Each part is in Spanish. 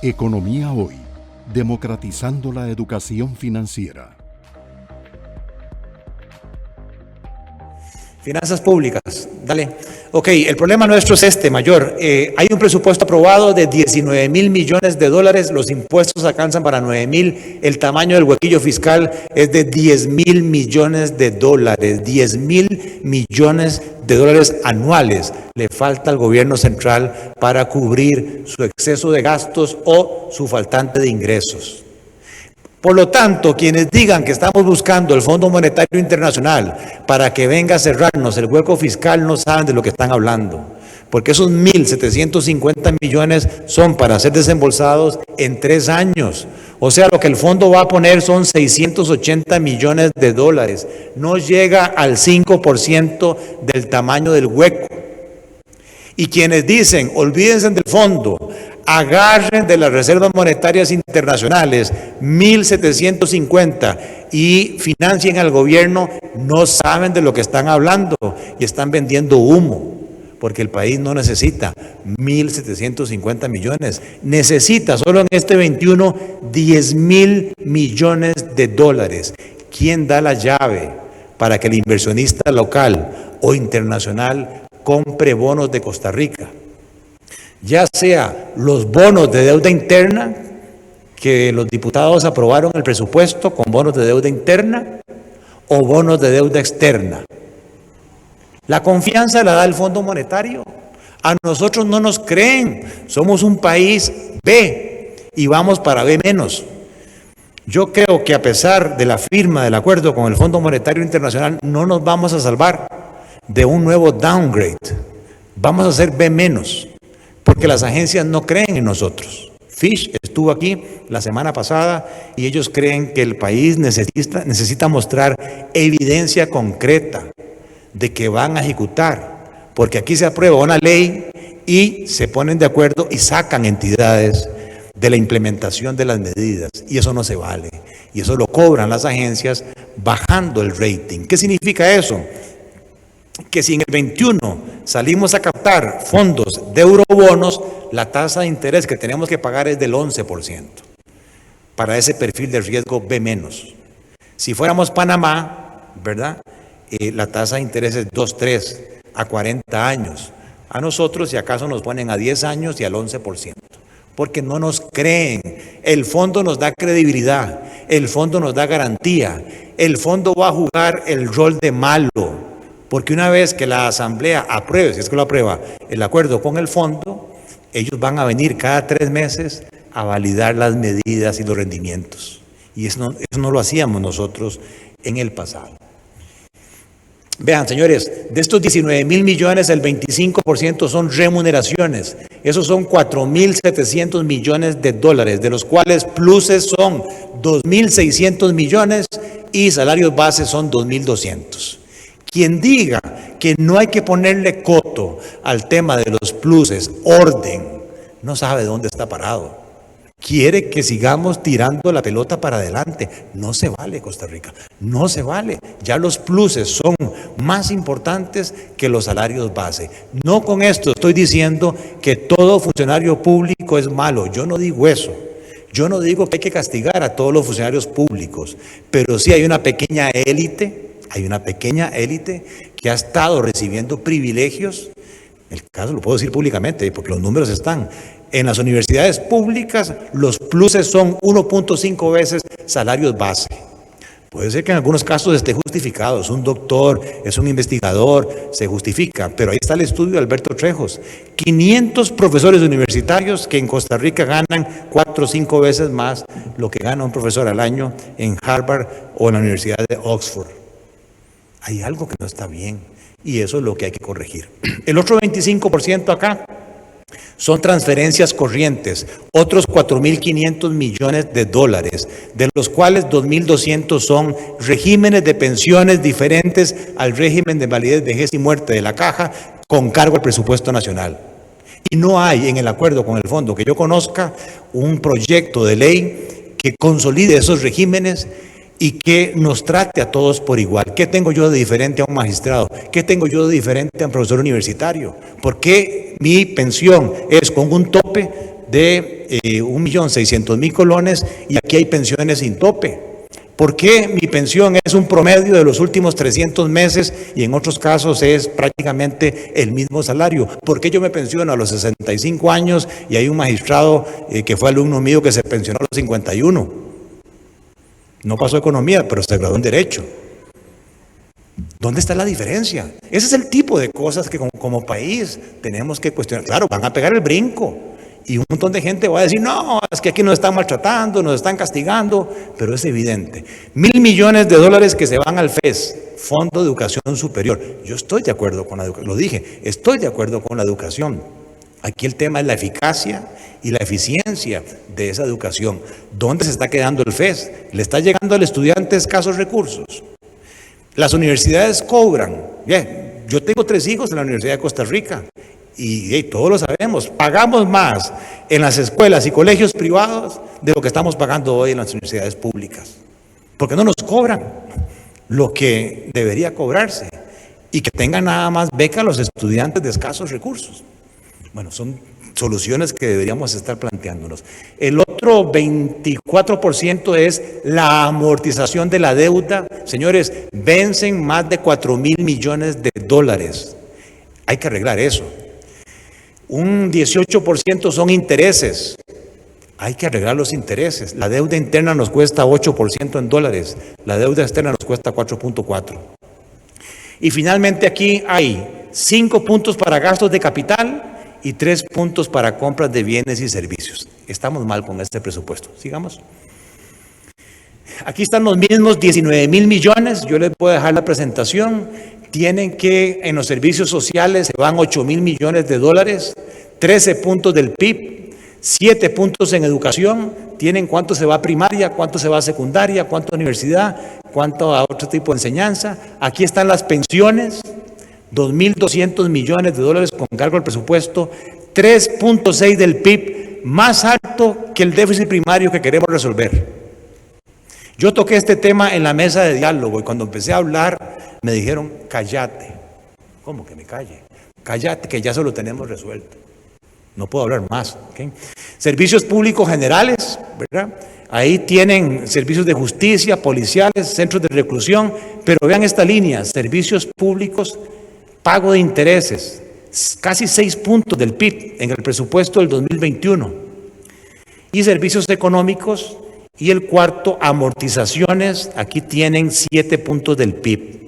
Economía Hoy, democratizando la educación financiera. Finanzas públicas, dale. Ok, el problema nuestro es mayor. Hay un presupuesto aprobado de 19.000 millones de dólares, los impuestos alcanzan para 9.000, el tamaño del huequillo fiscal es de 10.000 millones de dólares, 10.000 millones de dólares anuales. Le falta al gobierno central para cubrir su exceso de gastos o su faltante de ingresos. Por lo tanto, quienes digan que estamos buscando el Fondo Monetario Internacional para que venga a cerrarnos el hueco fiscal no saben de lo que están hablando, porque esos 1.750 millones son para ser desembolsados en 3 años. O sea, lo que el fondo va a poner son 680 millones de dólares. No llega al 5% del tamaño del hueco. Y quienes dicen, olvídense del fondo, agarren de las reservas monetarias internacionales 1.750 y financien al gobierno, no saben de lo que están hablando y están vendiendo humo, porque el país no necesita 1.750 millones, necesita solo en este 21 10.000 millones de dólares. ¿Quién da la llave para que el inversionista local o internacional compre bonos de Costa Rica? Ya sea los bonos de deuda interna, que los diputados aprobaron el presupuesto con bonos de deuda interna, o bonos de deuda externa. La confianza la da el Fondo Monetario. A nosotros no nos creen, somos un país B y vamos para B menos. Yo creo que a pesar de la firma del acuerdo con el Fondo Monetario Internacional, no nos vamos a salvar de un nuevo downgrade. Vamos a ser B menos. Porque las agencias no creen en nosotros. Fitch estuvo aquí la semana pasada y ellos creen que el país necesita mostrar evidencia concreta de que van a ejecutar. Porque aquí se aprueba una ley y se ponen de acuerdo y sacan entidades de la implementación de las medidas. Y eso no se vale. Y eso lo cobran las agencias bajando el rating. ¿Qué significa eso? Que si en el 21 salimos a captar fondos de eurobonos, la tasa de interés que tenemos que pagar es del 11% para ese perfil de riesgo B-. Si fuéramos Panamá, ¿verdad? La tasa de interés es 2.3 a 40 años. A nosotros, si acaso, nos ponen a 10 años y al 11%. Porque no nos creen. El fondo nos da credibilidad, el fondo nos da garantía, el fondo va a jugar el rol de malo. Porque una vez que la Asamblea apruebe, si es que lo aprueba, el acuerdo con el fondo, ellos van a venir cada 3 meses a validar las medidas y los rendimientos. Y eso no lo hacíamos nosotros en el pasado. Vean, señores, de estos 19.000 millones, el 25% son remuneraciones. Esos son 4.700 millones de dólares, de los cuales pluses son 2.600 millones y salarios bases son 2.200. Quien diga que no hay que ponerle coto al tema de los pluses, orden, no sabe de dónde está parado. Quiere que sigamos tirando la pelota para adelante. No se vale, Costa Rica, no se vale. Ya los pluses son más importantes que los salarios base. No con esto estoy diciendo que todo funcionario público es malo. Yo no digo eso. Yo no digo que hay que castigar a todos los funcionarios públicos, pero sí hay una pequeña élite. Hay una pequeña élite que ha estado recibiendo privilegios. El caso lo puedo decir públicamente porque los números están. En las universidades públicas los pluses son 1.5 veces salarios base. Puede ser que en algunos casos esté justificado. Es un doctor, es un investigador, se justifica. Pero ahí está el estudio de Alberto Trejos. 500 profesores universitarios que en Costa Rica ganan 4 o 5 veces más lo que gana un profesor al año en Harvard o en la Universidad de Oxford. Hay algo que no está bien y eso es lo que hay que corregir. El otro 25% acá son transferencias corrientes, otros 4.500 millones de dólares, de los cuales 2.200 son regímenes de pensiones diferentes al régimen de validez, vejez y muerte de la Caja con cargo al presupuesto nacional. Y no hay en el acuerdo con el fondo que yo conozca un proyecto de ley que consolide esos regímenes y que nos trate a todos por igual. ¿Qué tengo yo de diferente a un magistrado? ¿Qué tengo yo de diferente a un profesor universitario? ¿Por qué mi pensión es con un tope de 1.600.000 colones y aquí hay pensiones sin tope. ¿Por qué mi pensión es un promedio de los últimos 300 meses y en otros casos es prácticamente el mismo salario? ¿Por qué yo me pensiono a los 65 años y hay un magistrado que fue alumno mío que se pensionó a los 51? No pasó economía, pero se graduó en derecho. ¿Dónde está la diferencia? Ese es el tipo de cosas que como país tenemos que cuestionar. Claro, van a pegar el brinco. Y un montón de gente va a decir, no, es que aquí nos están maltratando, nos están castigando, pero es evidente. 1.000 millones de dólares que se van al FES, Fondo de Educación Superior. Yo estoy de acuerdo con la educación, lo dije, estoy de acuerdo con la educación. Aquí el tema es la eficacia y la eficiencia de esa educación. ¿Dónde se está quedando el FES? ¿Le está llegando al estudiante escasos recursos? Las universidades cobran. Bien, yo tengo 3 hijos en la Universidad de Costa Rica. Y todos lo sabemos, pagamos más en las escuelas y colegios privados de lo que estamos pagando hoy en las universidades públicas, porque no nos cobran lo que debería cobrarse y que tengan nada más beca a los estudiantes de escasos recursos. Bueno, son soluciones que deberíamos estar planteándonos. El otro 24% es la amortización de la deuda. Señores, vencen más de 4.000 millones de dólares. Hay que arreglar eso. Un 18% son intereses. Hay que arreglar los intereses. La deuda interna nos cuesta 8% en dólares. La deuda externa nos cuesta 4.4. Y finalmente aquí hay 5 puntos para gastos de capital y 3 puntos para compras de bienes y servicios. Estamos mal con este presupuesto. Sigamos. Aquí están los mismos 19.000 millones. Yo les voy a dejar la presentación. Tienen que, en los servicios sociales se van 8.000 millones de dólares, 13 puntos del PIB, 7 puntos en educación. Tienen cuánto se va a primaria, cuánto se va a secundaria, cuánto a universidad, cuánto a otro tipo de enseñanza. Aquí están las pensiones, 2.200 millones de dólares con cargo al presupuesto, 3.6 del PIB, más alto que el déficit primario que queremos resolver. Yo toqué este tema en la mesa de diálogo y cuando empecé a hablar me dijeron, cállate. ¿Cómo que me calle? Cállate, que ya se lo tenemos resuelto. No puedo hablar más. ¿Okay? Servicios públicos generales, ¿verdad? Ahí tienen servicios de justicia, policiales, centros de reclusión, pero vean esta línea, servicios públicos, pago de intereses, casi 6 puntos del PIB en el presupuesto del 2021. Y servicios económicos, y el cuarto, amortizaciones, aquí tienen 7 puntos del PIB.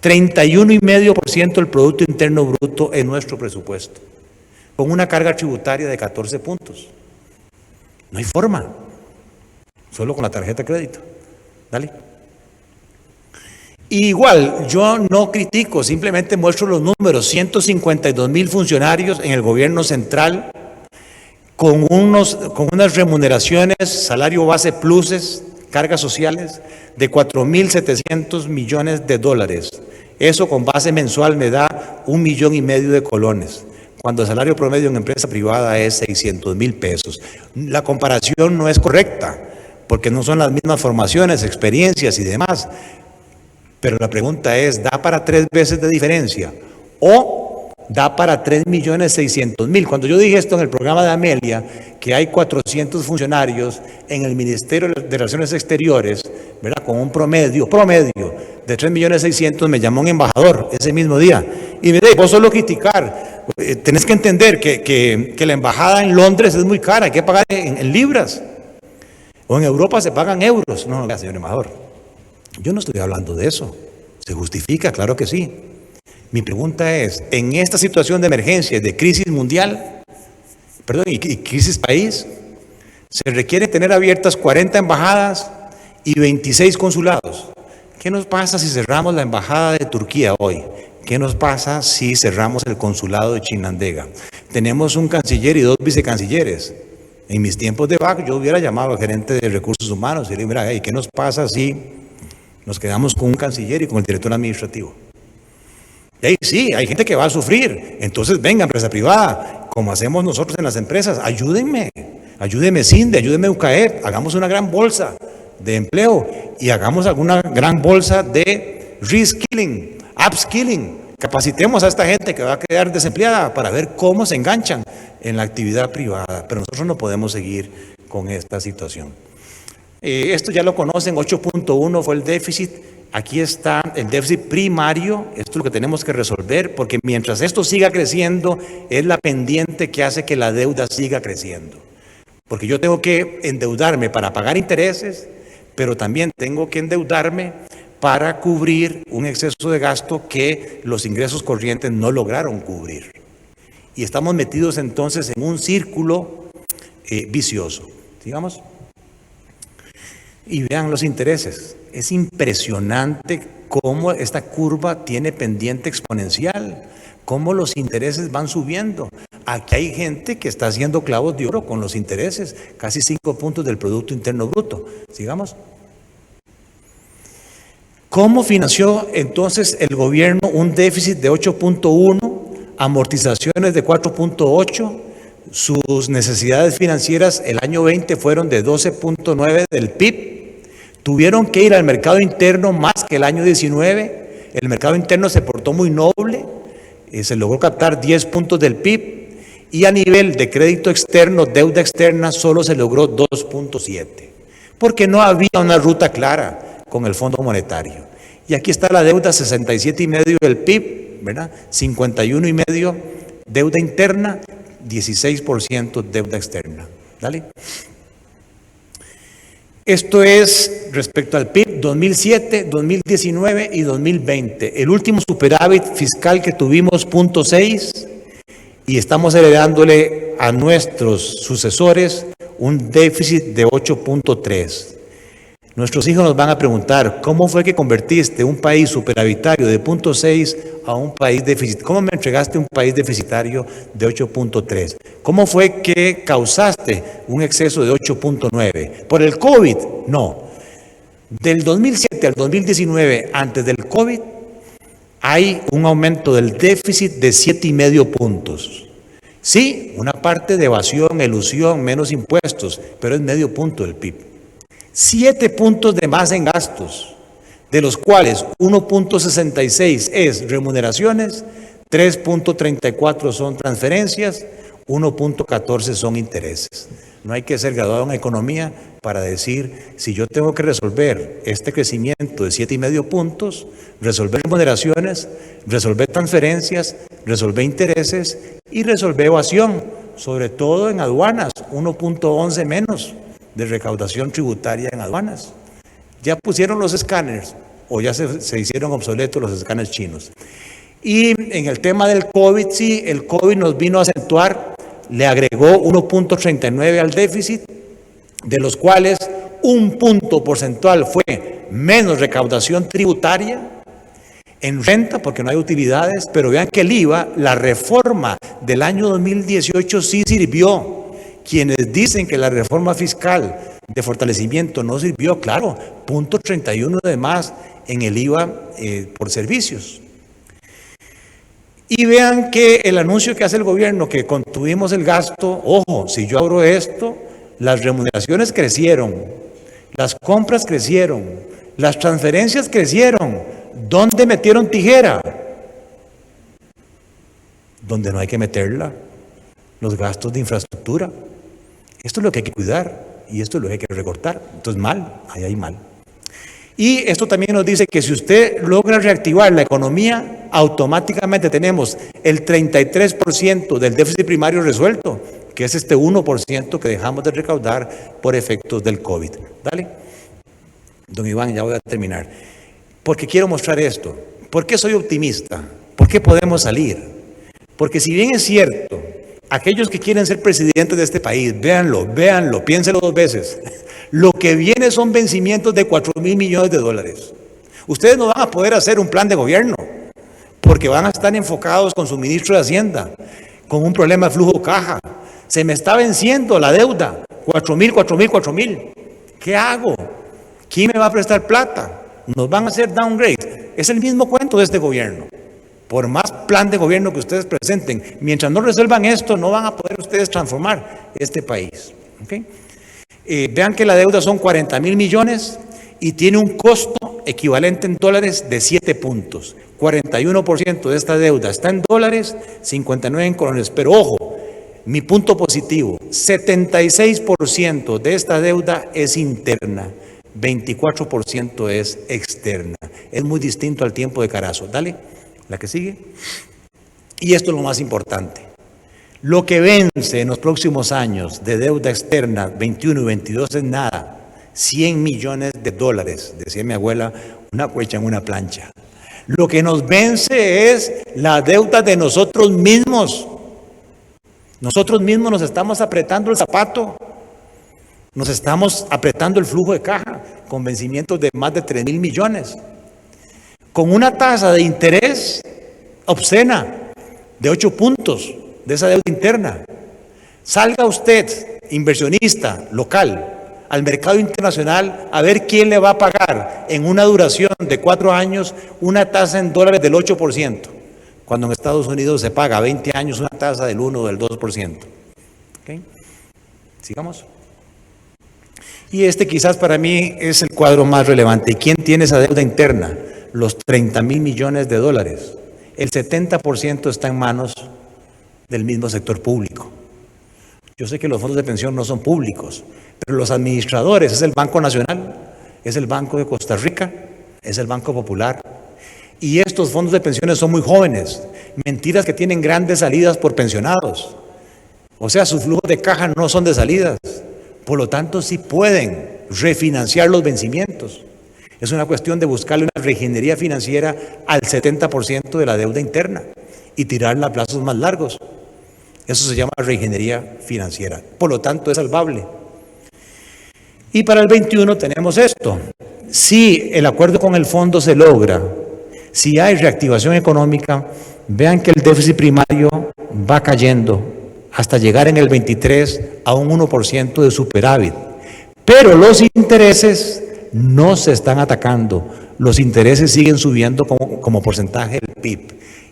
31,5% del Producto Interno Bruto en nuestro presupuesto, con una carga tributaria de 14 puntos. No hay forma, solo con la tarjeta de crédito. Dale. Igual, yo no critico, simplemente muestro los números. 152,000 funcionarios en el gobierno central, con unas remuneraciones, salario base pluses, cargas sociales de 4.700 millones de dólares. Eso con base mensual me da 1,5 millones de colones, cuando el salario promedio en empresa privada es 600,000 pesos. La comparación no es correcta, porque no son las mismas formaciones, experiencias y demás. Pero la pregunta es, ¿da para 3 veces de diferencia? ¿O da para 3.600.000? Cuando yo dije esto en el programa de Amelia, que hay 400 funcionarios en el Ministerio de Relaciones Exteriores, ¿verdad? Con un promedio de 3.600.000, me llamó un embajador ese mismo día. Y me dijo, vos solo criticar, tenés que entender que la embajada en Londres es muy cara, hay que pagar en libras. O en Europa se pagan euros. No, señor embajador, yo no estoy hablando de eso. ¿Se justifica? Claro que sí. Mi pregunta es, en esta situación de emergencia, de crisis mundial, y crisis país, se requiere tener abiertas 40 embajadas y 26 consulados. ¿Qué nos pasa si cerramos la embajada de Turquía hoy? ¿Qué nos pasa si cerramos el consulado de Chinandega? Tenemos un canciller y 2 vicecancilleres. En mis tiempos de BAC yo hubiera llamado al gerente de recursos humanos y le diría, mira, ¿qué nos pasa si nos quedamos con un canciller y con el director administrativo? Y ahí sí, hay gente que va a sufrir. Entonces, venga, empresa privada, como hacemos nosotros en las empresas, ayúdenme CINDE, ayúdenme UCAEP, hagamos una gran bolsa de empleo y hagamos alguna gran bolsa de reskilling, upskilling, capacitemos a esta gente que va a quedar desempleada para ver cómo se enganchan en la actividad privada, pero nosotros no podemos seguir con esta situación. Esto ya lo conocen, 8.1 fue el déficit. Aquí está el déficit primario, esto es lo que tenemos que resolver, porque mientras esto siga creciendo, es la pendiente que hace que la deuda siga creciendo. Porque yo tengo que endeudarme para pagar intereses, pero también tengo que endeudarme para cubrir un exceso de gasto que los ingresos corrientes no lograron cubrir. Y estamos metidos entonces en un círculo vicioso, digamos. Y vean los intereses. Es impresionante cómo esta curva tiene pendiente exponencial, cómo los intereses van subiendo. Aquí hay gente que está haciendo clavos de oro con los intereses, casi 5 puntos del Producto Interno Bruto. Sigamos. ¿Cómo financió entonces el gobierno un déficit de 8.1, amortizaciones de 4.8? Sus necesidades financieras el año 20 fueron de 12.9 del PIB. Tuvieron que ir al mercado interno más que el año 19. El mercado interno se portó muy noble, se logró captar 10 puntos del PIB y a nivel de crédito externo, deuda externa, solo se logró 2.7, porque no había una ruta clara con el Fondo Monetario. Y aquí está la deuda, 67,5 del PIB, ¿verdad? 51,5 deuda interna, 16% deuda externa. ¿Dale? Esto es respecto al PIB 2007, 2019 y 2020. El último superávit fiscal que tuvimos, 0.6, y estamos heredándole a nuestros sucesores un déficit de 8.3. Nuestros hijos nos van a preguntar, ¿cómo fue que convertiste un país superavitario de 0.6 a un país deficitario? ¿Cómo me entregaste un país deficitario de 8.3? ¿Cómo fue que causaste un exceso de 8.9? ¿Por el COVID? No. Del 2007 al 2019, antes del COVID, hay un aumento del déficit de 7,5 puntos. Sí, una parte de evasión, elusión, menos impuestos, pero es medio punto del PIB. 7 puntos de más en gastos, de los cuales 1.66 es remuneraciones, 3.34 son transferencias, 1.14 son intereses. No hay que ser graduado en economía para decir, si yo tengo que resolver este crecimiento de 7,5 puntos, resolver remuneraciones, resolver transferencias, resolver intereses y resolver evasión, sobre todo en aduanas, 1.11 menos de recaudación tributaria en aduanas. Ya pusieron los escáneres o ya se hicieron obsoletos los escáneres chinos. Y en el tema del COVID, sí, el COVID nos vino a acentuar, le agregó 1.39 al déficit, de los cuales un punto porcentual fue menos recaudación tributaria en renta, porque no hay utilidades, pero vean que el IVA, la reforma del año 2018 sí sirvió. Quienes dicen que la reforma fiscal de fortalecimiento no sirvió, claro, 0.31 de más en el IVA por servicios. Y vean que el anuncio que hace el gobierno, que contuvimos el gasto, ojo, si yo abro esto, las remuneraciones crecieron, las compras crecieron, las transferencias crecieron. ¿Dónde metieron tijera? Donde no hay que meterla, los gastos de infraestructura. Esto es lo que hay que cuidar y esto es lo que hay que recortar. Entonces mal, ahí hay mal. Y esto también nos dice que si usted logra reactivar la economía, automáticamente tenemos el 33% del déficit primario resuelto, que es este 1% que dejamos de recaudar por efectos del COVID. Dale. Don Iván, ya voy a terminar. Porque quiero mostrar esto. ¿Por qué soy optimista? ¿Por qué podemos salir? Porque si bien es cierto, aquellos que quieren ser presidentes de este país, véanlo, piénsenlo 2 veces. Lo que viene son vencimientos de 4,000 millones de dólares. Ustedes no van a poder hacer un plan de gobierno, porque van a estar enfocados con su ministro de Hacienda, con un problema de flujo de caja. Se me está venciendo la deuda, 4,000. ¿Qué hago? ¿Quién me va a prestar plata? Nos van a hacer downgrade. Es el mismo cuento de este gobierno. Por más plan de gobierno que ustedes presenten, mientras no resuelvan esto, no van a poder ustedes transformar este país. ¿Okay? Vean que la deuda son 40,000 millones y tiene un costo equivalente en dólares de 7 puntos. 41% de esta deuda está en dólares, 59 en colones. Pero ojo, mi punto positivo, 76% de esta deuda es interna, 24% es externa. Es muy distinto al tiempo de Carazo. Dale, la que sigue. Y esto es lo más importante. Lo que vence en los próximos años de deuda externa, 21 y 22, es nada. 100 millones de dólares, decía mi abuela, una cuecha en una plancha. Lo que nos vence es la deuda de nosotros mismos. Nosotros mismos nos estamos apretando el zapato, nos estamos apretando el flujo de caja con vencimientos de más de 3.000 millones, con una tasa de interés obscena de 8 puntos de esa deuda interna. Salga usted, inversionista local, al mercado internacional a ver quién le va a pagar en una duración de 4 años una tasa en dólares del 8%, cuando en Estados Unidos se paga a 20 años una tasa del 1 o del 2%. ¿Okay? Sigamos. Y este quizás para mí es el cuadro más relevante. ¿Y quién tiene esa deuda interna? Los 30.000 millones de dólares. El 70% está en manos del mismo sector público. Yo sé que los fondos de pensión no son públicos, pero los administradores es el Banco Nacional, es el Banco de Costa Rica, es el Banco Popular. Y estos fondos de pensiones son muy jóvenes, mentiras que tienen grandes salidas por pensionados. O sea, sus flujos de caja no son de salidas, por lo tanto sí pueden refinanciar los vencimientos. Es una cuestión de buscarle una reingeniería financiera al 70% de la deuda interna y tirarla a plazos más largos. Eso se llama reingeniería financiera, por lo tanto es salvable. Y para el 21 tenemos esto. Si el acuerdo con el fondo se logra, si hay reactivación económica, vean que el déficit primario va cayendo hasta llegar en el 23 a un 1% de superávit. Pero los intereses no se están atacando, los intereses siguen subiendo como porcentaje del PIB.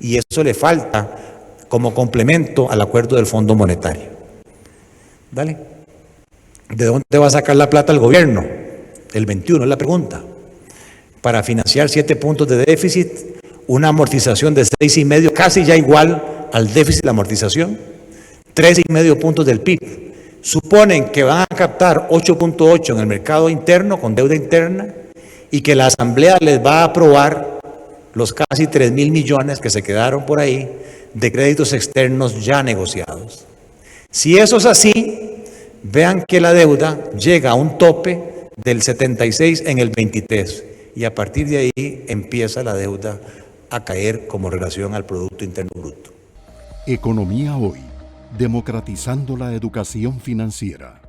Y eso le falta como complemento al acuerdo del Fondo Monetario. Dale. ¿De dónde va a sacar la plata el gobierno? El 21 es la pregunta. Para financiar 7 puntos de déficit, una amortización de 6,5, casi ya igual al déficit de la amortización, 3,5 puntos del PIB. Suponen que van a captar 8,8 en el mercado interno con deuda interna y que la Asamblea les va a aprobar los casi 3.000 millones que se quedaron por ahí de créditos externos ya negociados. Si eso es así, vean que la deuda llega a un tope del 76 en el 23 y a partir de ahí empieza la deuda a caer como relación al Producto Interno Bruto. Economía Hoy, democratizando la educación financiera.